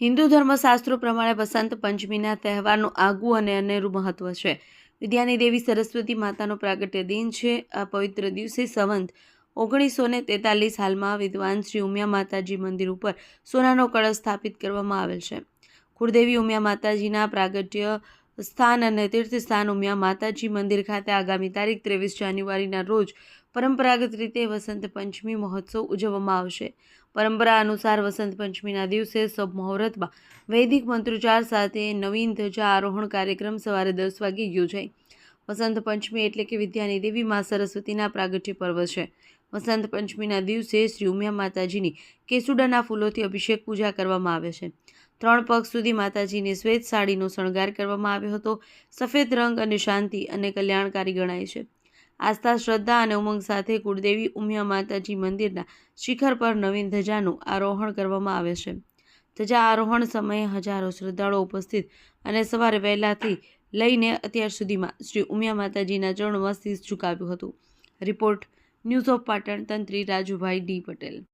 હિન્દુ ધર્મશાસ્ત્રો પ્રમાણે વસંત પંચમીના તહેવારનું આગવું અને અનેરું મહત્વ છે. વિદ્યાની દેવી સરસ્વતી માતાનો પ્રાગટ્ય દિન છે. આ પવિત્ર દિવસે સંવંત 1943 હાલમાં વિદ્વાન શ્રી ઉમિયા માતાજી મંદિર ઉપર સોનાનો કળશ સ્થાપિત કરવામાં આવેલ છે. કુળદેવી ઉમિયા માતાજીના પ્રાગટ્ય સ્થાન અને તીર્થ સ્થાન ઉમિયા માતાજી મંદિર ખાતે આગામી તારીખ 23 જાન્યુઆરીના રોજ પરંપરાગત રીતે વસંત પંચમી મહોત્સવ ઉજવવામાં આવશે. પરંપરા અનુસાર વસંત પંચમીના દિવસે શુભ મુહૂર્તમાં વૈદિક મંત્રોચ્ચાર સાથે નવીન ધ્વજા આરોહણ કાર્યક્રમ સવારે 10 વાગે યોજાય. વસંત પંચમી એટલે કે વિદ્યાની દેવી મા સરસ્વતીના પ્રાગટ્ય પર્વ છે. વસંત પંચમીના દિવસે શ્રી ઉમિયા માતાજીની કેસુડાના ફૂલોથી અભિષેક પૂજા કરવામાં આવે છે. 3 પગ સુધી માતાજીની શ્વેત સાડીનો શણગાર કરવામાં આવ્યો હતો. સફેદ રંગ અને શાંતિ અને કલ્યાણકારી ગણાય છે. આસ્થા, શ્રદ્ધા અને ઉમંગ સાથે કુળદેવી ઉમિયા માતાજી મંદિરના શિખર પર નવીન ધજાનું આરોહણ કરવામાં આવે છે. ધજા આરોહણ સમયે હજારો શ્રદ્ધાળુઓ ઉપસ્થિત અને સવારે વહેલાથી લઈને અત્યાર સુધીમાં શ્રી ઉમિયા માતાજીના ચરણોમાં શીશ ઝુકાવ્યું હતું. રિપોર્ટ ન્યૂઝ ઓફ પાટણ, તંત્રી રાજુભાઈ ડી. પટેલ.